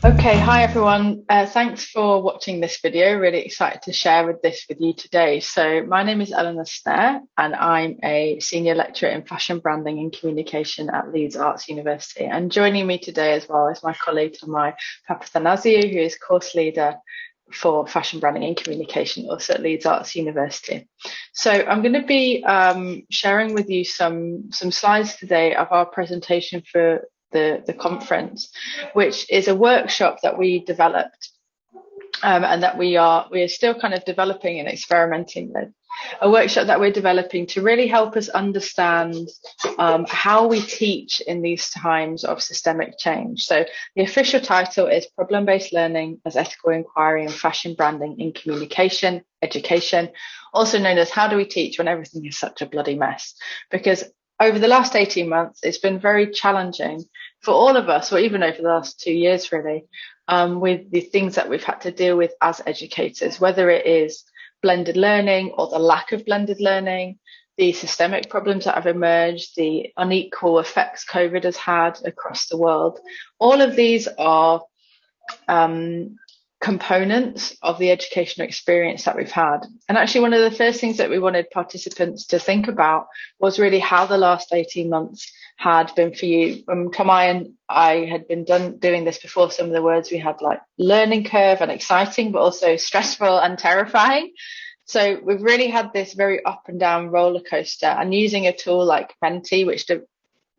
Okay, hi everyone. Thanks for watching this video. Really excited to share this with you today. So my name is Eleanor Snare and I'm a senior lecturer in fashion branding and communication at Leeds Arts University. And joining me today as well is my colleague Tamai Papathanasiou, who is course leader for fashion branding and communication also at Leeds Arts University. So I'm going to be sharing with you some slides today of our presentation for the conference, which is a workshop that we developed and that we are still kind of developing and experimenting with. A workshop that we're developing to really help us understand how we teach in these times of systemic change. So the official title is Problem-Based Learning as Ethical Inquiry and Fashion Branding in Communication, Education, also known as How Do We Teach When Everything is Such a Bloody Mess? Because over the last 18 months, it's been very challenging for all of us, or even over the last 2 years, really, with the things that we've had to deal with as educators, whether it is blended learning or the lack of blended learning, the systemic problems that have emerged, the unequal effects COVID has had across the world. All of these are components of the educational experience that we've had. And actually, one of the first things that we wanted participants to think about was really how the last 18 months had been for you. Tomai and I had been doing this before. Some of the words we had like learning curve and exciting, but also stressful and terrifying. So we've really had this very up and down roller coaster, and using a tool like Menti, which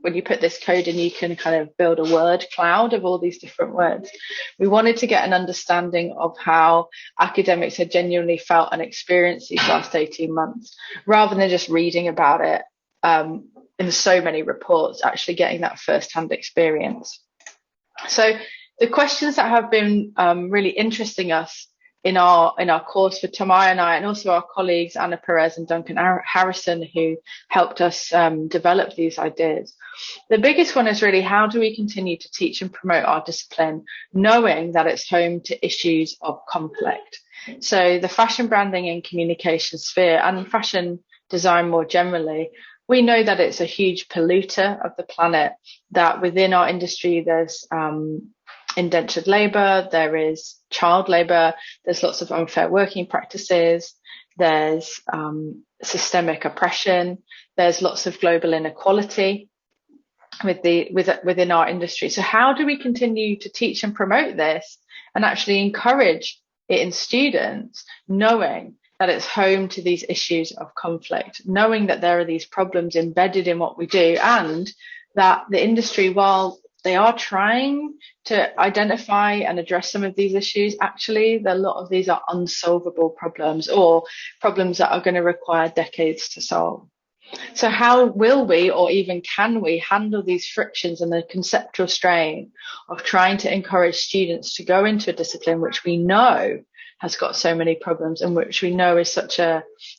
when you put this code in, you can kind of build a word cloud of all these different words. We wanted to get an understanding of how academics had genuinely felt and experienced these last 18 months, rather than just reading about it in so many reports, actually getting that first-hand experience. So the questions that have been really interesting us in our course for Tamai and I, and also our colleagues Anna Perez and Duncan Harrison, who helped us develop these ideas. The biggest one is really, how do we continue to teach and promote our discipline, knowing that it's home to issues of conflict? So the fashion branding and communication sphere, and fashion design more generally, we know that it's a huge polluter of the planet, that within our industry there's indentured labour, there is child labour, there's lots of unfair working practices, there's systemic oppression, there's lots of global inequality within our industry. So how do we continue to teach and promote this and actually encourage it in students, knowing that it's home to these issues of conflict, knowing that there are these problems embedded in what we do, and that the industry, while they are trying to identify and address some of these issues, actually, a lot of these are unsolvable problems, or problems that are going to require decades to solve. So how will we, or even can we, handle these frictions and the conceptual strain of trying to encourage students to go into a discipline which we know has got so many problems, and which we know is such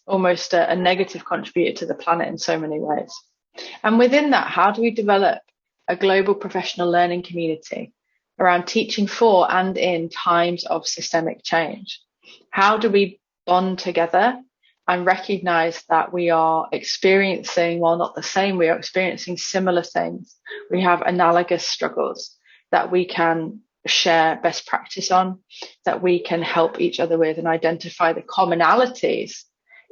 almost a negative contributor to the planet in so many ways? And within that, how do we develop a global professional learning community around teaching for and in times of systemic change? How do we bond together and recognize that we are experiencing, while not the same, we are experiencing similar things? We have analogous struggles that we can share best practice on, that we can help each other with, and identify the commonalities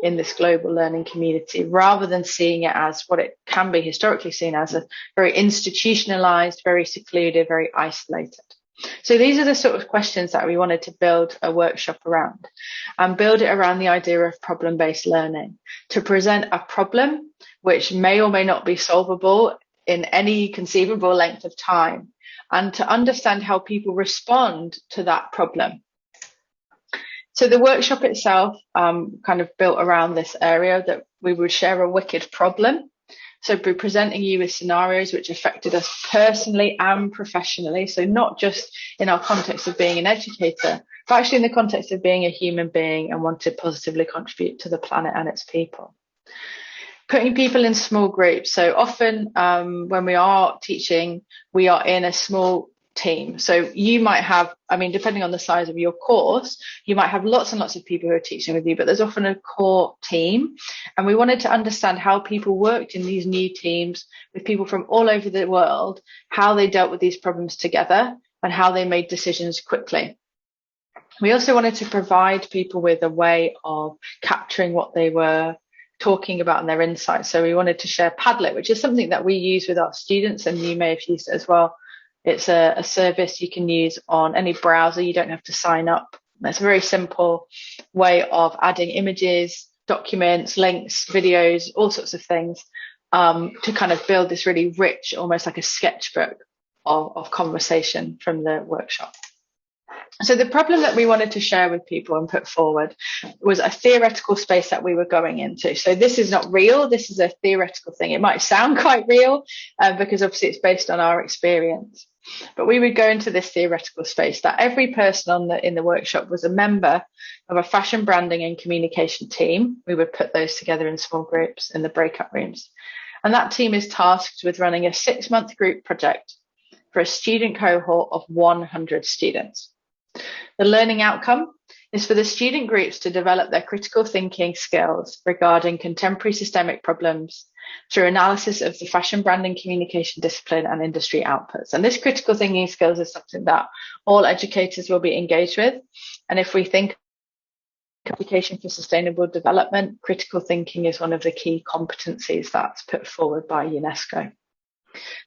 in this global learning community, rather than seeing it as what it can be historically seen as, a very institutionalized, very secluded, very isolated. So these are the sort of questions that we wanted to build a workshop around, and build it around the idea of problem-based learning, to present a problem which may or may not be solvable in any conceivable length of time, and to understand how people respond to that problem. So the workshop itself kind of built around this area, that we would share a wicked problem. So be presenting you with scenarios which affected us personally and professionally. So not just in our context of being an educator, but actually in the context of being a human being and want to positively contribute to the planet and its people. Putting people in small groups. So often when we are teaching, we are in a small team. So you might have, depending on the size of your course, you might have lots and lots of people who are teaching with you, but there's often a core team. And we wanted to understand how people worked in these new teams with people from all over the world, how they dealt with these problems together, and how they made decisions quickly. We also wanted to provide people with a way of capturing what they were talking about and their insights. So we wanted to share Padlet, which is something that we use with our students, and you may have used it as well. It's a service you can use on any browser. You don't have to sign up. It's a very simple way of adding images, documents, links, videos, all sorts of things, to kind of build this really rich, almost like a sketchbook of conversation from the workshop. So the problem that we wanted to share with people and put forward was a theoretical space that we were going into. So this is not real. This is a theoretical thing. It might sound quite real because obviously it's based on our experience. But we would go into this theoretical space that every person in the workshop was a member of a fashion branding and communication team. We would put those together in small groups in the breakout rooms. And that team is tasked with running a 6-month group project for a student cohort of 100 students. The learning outcome is for the student groups to develop their critical thinking skills regarding contemporary systemic problems through analysis of the fashion branding communication discipline and industry outputs. And this critical thinking skills is something that all educators will be engaged with. And if we think qualification for sustainable development, critical thinking is one of the key competencies that's put forward by UNESCO.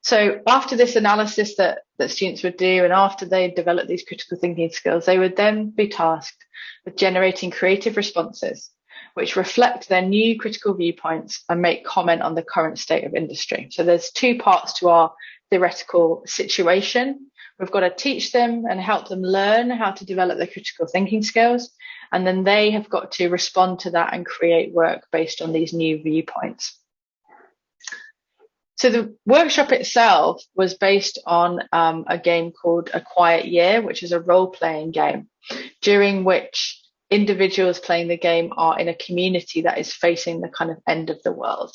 So after this analysis that students would do, and after they develop these critical thinking skills, they would then be tasked with generating creative responses which reflect their new critical viewpoints and make comment on the current state of industry. So there's 2 parts to our theoretical situation. We've got to teach them and help them learn how to develop their critical thinking skills, and then they have got to respond to that and create work based on these new viewpoints. So the workshop itself was based on a game called A Quiet Year, which is a role-playing game, during which individuals playing the game are in a community that is facing the kind of end of the world.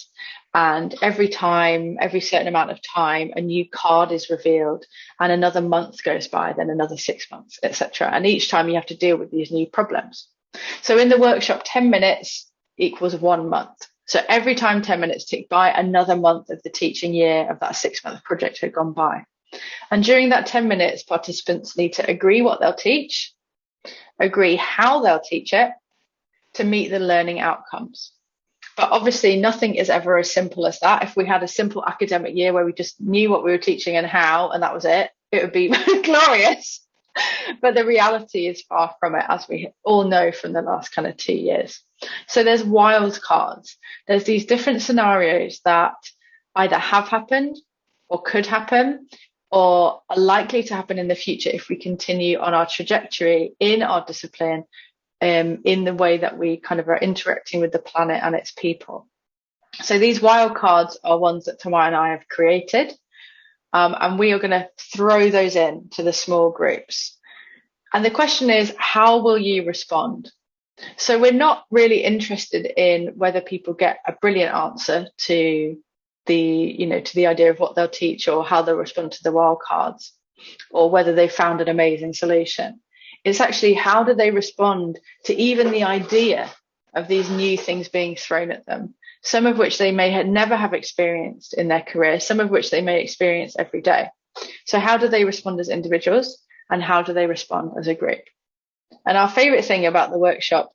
And every certain amount of time, a new card is revealed, and another month goes by, then another 6 months, etc. And each time you have to deal with these new problems. So in the workshop, 10 minutes equals 1 month. So every time 10 minutes tick by, another month of the teaching year of that 6-month project had gone by. And during that 10 minutes, participants need to agree what they'll teach, agree how they'll teach it to meet the learning outcomes. But obviously nothing is ever as simple as that. If we had a simple academic year where we just knew what we were teaching and how, and that was it, it would be glorious. But the reality is far from it, as we all know from the last kind of 2 years. So there's wildcards. There's these different scenarios that either have happened or could happen or are likely to happen in the future if we continue on our trajectory in our discipline, in the way that we kind of are interacting with the planet and its people. So these wildcards are ones that Tamara and I have created, and we are going to throw those in to the small groups. And the question is, how will you respond? So we're not really interested in whether people get a brilliant answer to the idea of what they'll teach or how they'll respond to the wildcards, or whether they found an amazing solution. It's actually, how do they respond to even the idea of these new things being thrown at them, some of which they may never have experienced in their career, some of which they may experience every day. So how do they respond as individuals, and how do they respond as a group? And our favourite thing about the workshop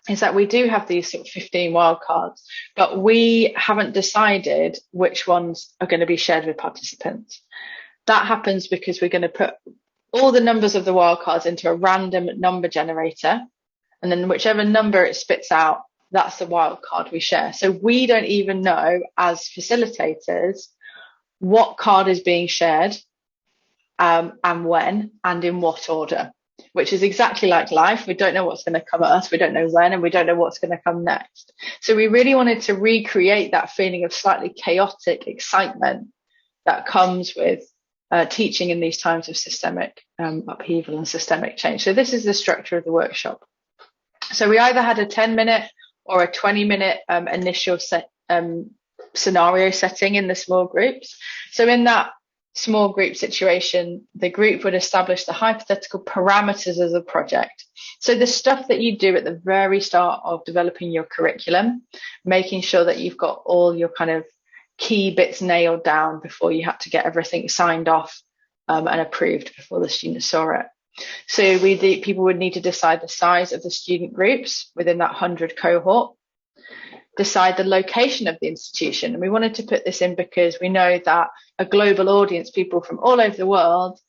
is that we do have these sort of 15 wildcards, but we haven't decided which ones are going to be shared with participants. That happens because we're going to put all the numbers of the wildcards into a random number generator, and then whichever number it spits out, that's the wildcard we share. So we don't even know, as facilitators, what card is being shared, and when, and in what order, which is exactly like life. We don't know what's going to come at us, we don't know when, and we don't know what's going to come next. So we really wanted to recreate that feeling of slightly chaotic excitement that comes with teaching in these times of systemic upheaval and systemic change. So this is the structure of the workshop. So we either had a 10-minute or a 20-minute initial scenario setting in the small groups. So in that small group situation, the group would establish the hypothetical parameters of the project. So the stuff that you do at the very start of developing your curriculum, making sure that you've got all your kind of key bits nailed down before you have to get everything signed off and approved before the students saw it. So people would need to decide the size of the student groups within that 100 cohort, decide the location of the institution. And we wanted to put this in because we know that a global audience, people from all over the world,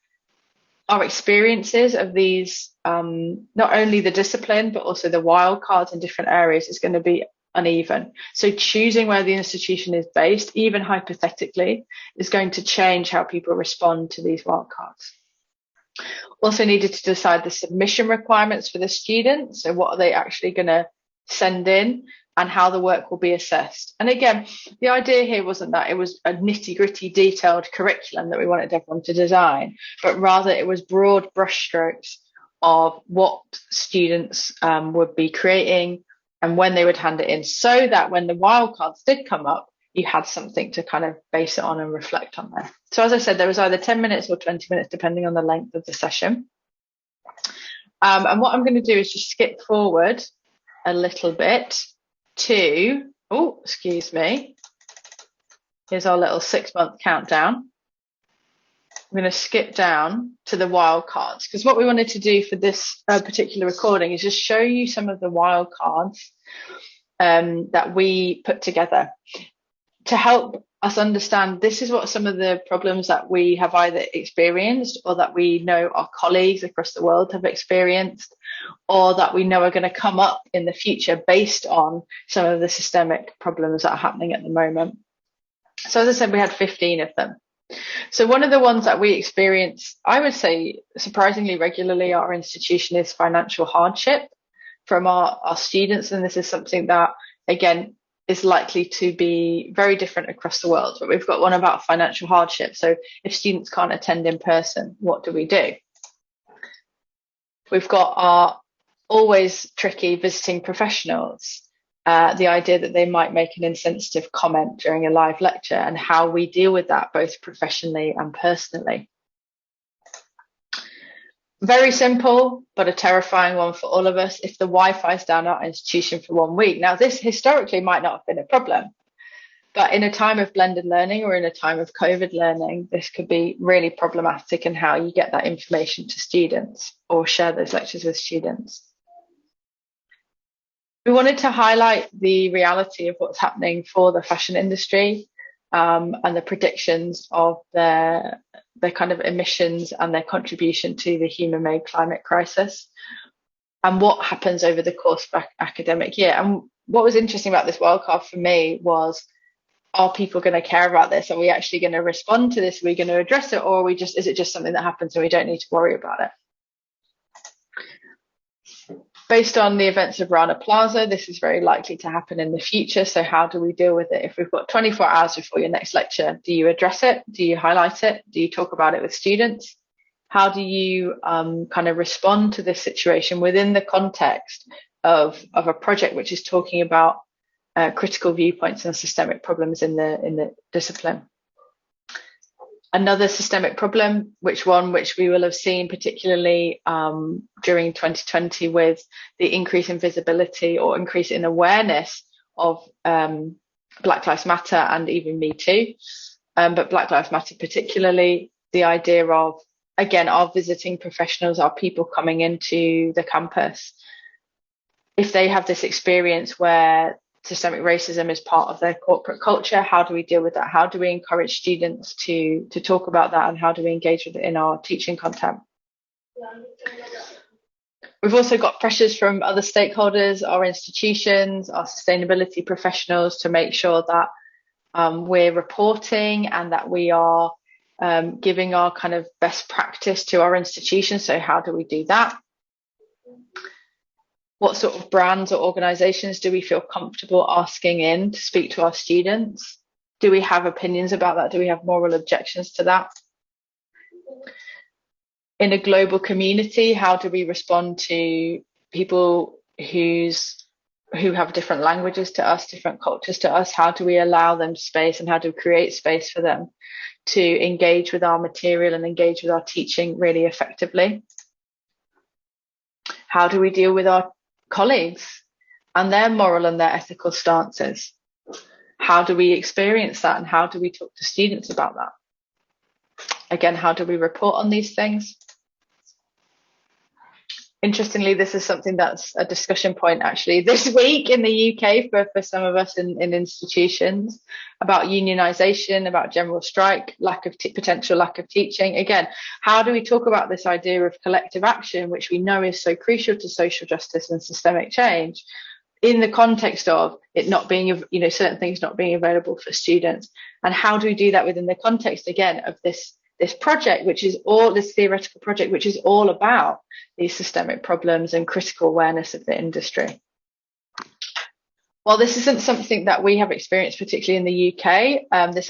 our experiences of these, not only the discipline, but also the wildcards in different areas is going to be uneven. So choosing where the institution is based, even hypothetically, is going to change how people respond to these wildcards. Also needed to decide the submission requirements for the students. So what are they actually going to send in and how the work will be assessed. And again, the idea here wasn't that it was a nitty-gritty detailed curriculum that we wanted everyone to design, but rather it was broad brushstrokes of what students would be creating and when they would hand it in, so that when the wildcards did come up, you had something to kind of base it on and reflect on there. So as I said, there was either 10 minutes or 20 minutes, depending on the length of the session. And what I'm going to do is just skip forward a little bit to, oh, excuse me. Here's our little 6-month countdown. I'm going to skip down to the wildcards, because what we wanted to do for this particular recording is just show you some of the wildcards that we put together to help us understand this is what some of the problems that we have either experienced or that we know our colleagues across the world have experienced, or that we know are going to come up in the future based on some of the systemic problems that are happening at the moment. So as I said, we had 15 of them. So one of the ones that we experience, I would say surprisingly regularly at our institution, is financial hardship from our students. And this is something that, again, is likely to be very different across the world. But we've got one about financial hardship. So if students can't attend in person, what do we do? We've got our always tricky visiting professionals. The idea that they might make an insensitive comment during a live lecture, and how we deal with that both professionally and personally. Very simple, but a terrifying one for all of us. If the Wi-Fi is down at our institution for 1 week. Now, this historically might not have been a problem, but in a time of blended learning or in a time of COVID learning, this could be really problematic in how you get that information to students or share those lectures with students. We wanted to highlight the reality of what's happening for the fashion industry and the predictions of their kind of emissions and their contribution to the human-made climate crisis, and what happens over the course of academic year. And what was interesting about this wildcard for me was, are people going to care about this? Are we actually going to respond to this? Are we going to address it? Or is it just something that happens and we don't need to worry about it? Based on the events of Rana Plaza, this is very likely to happen in the future. So how do we deal with it? If we've got 24 hours before your next lecture, do you address it? Do you highlight it? Do you talk about it with students? How do you kind of respond to this situation within the context of a project which is talking about critical viewpoints and systemic problems in the discipline? Another systemic problem, which we will have seen particularly during 2020 with the increase in visibility or increase in awareness of Black Lives Matter and even Me Too, but Black Lives Matter particularly, the idea of, again, our visiting professionals, our people coming into the campus, if they have this experience where systemic racism is part of their corporate culture, how do we deal with that? How do we encourage students to talk about that, and how do we engage with it in our teaching content? We've also got pressures from other stakeholders, our institutions, our sustainability professionals, to make sure that we're reporting and that we are giving our kind of best practice to our institutions. So how do we do that? What sort of brands or organisations do we feel comfortable asking in to speak to our students? Do we have opinions about that? Do we have moral objections to that? In a global community, how do we respond to people who have different languages to us, different cultures to us? How do we allow them space, and how do we create space for them to engage with our material and engage with our teaching really effectively? How do we deal with our colleagues and their moral and their ethical stances? How do we experience that, and how do we talk to students about that? Again, how do we report on these things? Interestingly, this is something that's a discussion point actually this week in the UK for some of us in institutions, about unionisation, about general strike, potential lack of teaching. Again, how do we talk about this idea of collective action, which we know is so crucial to social justice and systemic change, in the context of it not being, certain things not being available for students? And how do we do that within the context, again, of this project, which is all this theoretical project, which is all about these systemic problems and critical awareness of the industry? Well, this isn't something that we have experienced, particularly in the UK. This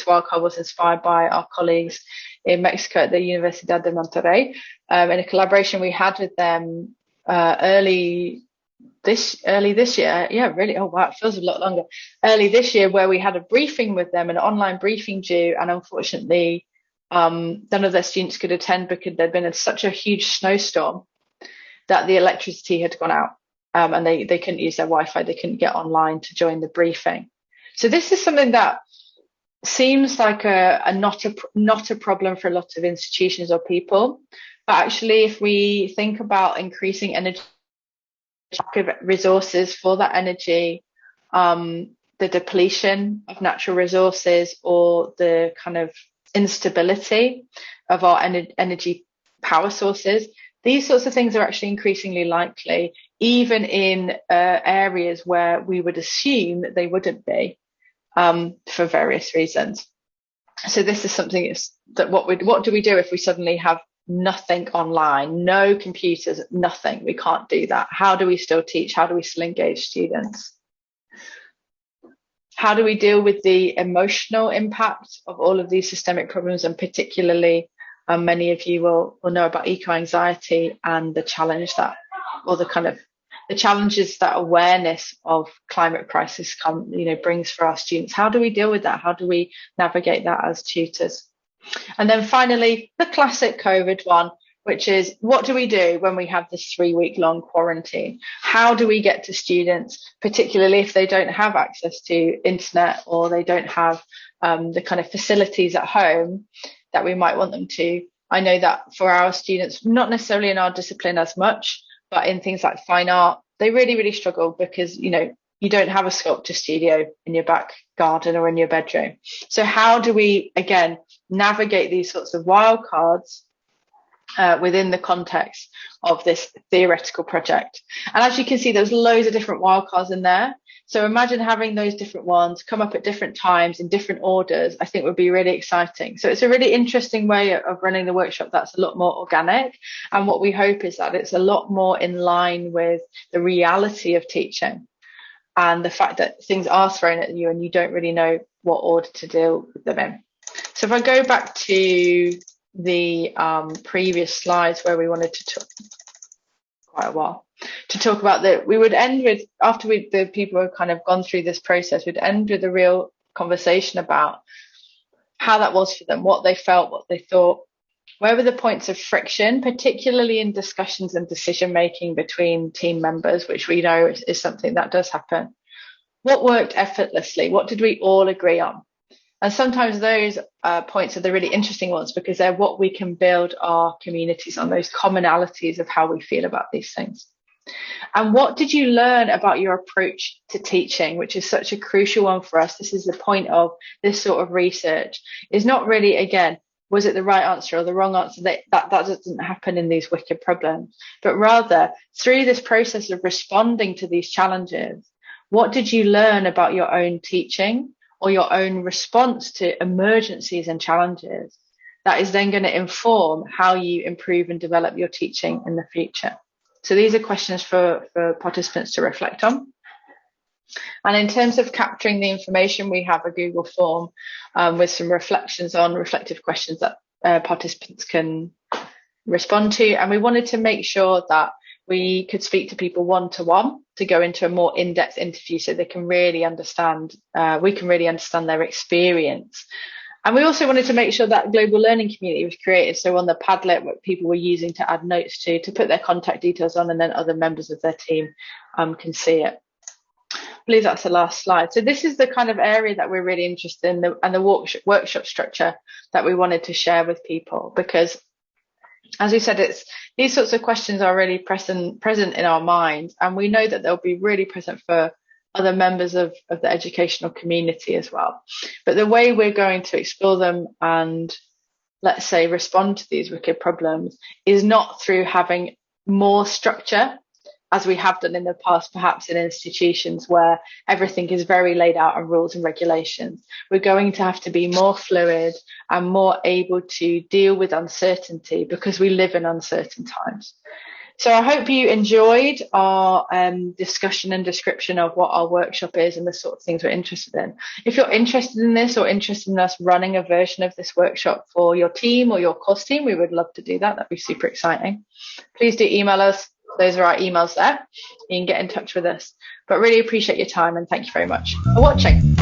wildcard was inspired by our colleagues in Mexico at the Universidad de Monterrey, in a collaboration we had with them early this year. Yeah, really. Oh wow, it feels a lot longer. Early this year, where we had a briefing with them, an online briefing due, and unfortunately, none of their students could attend because there'd been such a huge snowstorm that the electricity had gone out, and they couldn't use their Wi-Fi. They couldn't get online to join the briefing. So this is something that seems like not a problem for a lot of institutions or people, but actually, if we think about increasing energy resources for that energy, the depletion of natural resources, or the kind of instability of our energy power sources, these sorts of things are actually increasingly likely, even in areas where we would assume that they wouldn't be, for various reasons. So this is something that what do we do if we suddenly have nothing online, no computers, nothing? We can't do that. How do we still teach? How do we still engage students? How do we deal with the emotional impact of all of these systemic problems? And particularly, many of you will know about eco-anxiety and the challenge that, or the challenges that awareness of climate crisis brings for our students. How do we deal with that? How do we navigate that as tutors? And then finally, the classic COVID one, which is, what do we do when we have this 3-week-long quarantine? How do we get to students, particularly if they don't have access to internet, or they don't have the kind of facilities at home that we might want them to? I know that for our students, not necessarily in our discipline as much, but in things like fine art, they really, really struggle because, you don't have a sculpture studio in your back garden or in your bedroom. So how do we, again, navigate these sorts of wildcards within the context of this theoretical project? And as you can see, there's loads of different wildcards in there. So imagine having those different ones come up at different times in different orders. I think would be really exciting. So it's a really interesting way of running the workshop that's a lot more organic. And what we hope is that it's a lot more in line with the reality of teaching, and the fact that things are thrown at you and you don't really know what order to deal with them in. So if I go back to the previous slides where we wanted to talk quite a while to talk about that, we would end with, after the people have kind of gone through this process, we'd end with a real conversation about how that was for them, what they felt, what they thought, where were the points of friction, particularly in discussions and decision making between team members, which we know is something that does happen. What worked effortlessly? What did we all agree on? And sometimes those points are the really interesting ones, because they're what we can build our communities on, those commonalities of how we feel about these things. And what did you learn about your approach to teaching, which is such a crucial one for us? This is the point of this sort of research, is not really, again, was it the right answer or the wrong answer? That doesn't happen in these wicked problems, but rather through this process of responding to these challenges, what did you learn about your own teaching or your own response to emergencies and challenges that is then going to inform how you improve and develop your teaching in the future? So these are questions for participants to reflect on. And in terms of capturing the information, we have a Google form with some reflective questions that participants can respond to. And we wanted to make sure that we could speak to people one-to-one to go into a more in-depth interview, so they can really understand, we can really understand their experience. And we also wanted to make sure that global learning community was created. So on the Padlet, what people were using to add notes to put their contact details on, and then other members of their team can see it. believe that's the last slide. So this is the kind of area that we're really interested in, and the workshop structure that we wanted to share with people, because as we said, it's these sorts of questions are really present in our minds, and we know that they'll be really present for other members of the educational community as well. But the way we're going to explore them and, let's say, respond to these wicked problems is not through having more structure, as we have done in the past, perhaps in institutions where everything is very laid out on rules and regulations. We're going to have to be more fluid and more able to deal with uncertainty, because we live in uncertain times. So I hope you enjoyed our discussion and description of what our workshop is and the sort of things we're interested in. If you're interested in this, or interested in us running a version of this workshop for your team or your course team, we would love to do that. That'd be super exciting. Please do email us. Those are our emails there. You can get in touch with us. But really appreciate your time, and thank you very much for watching.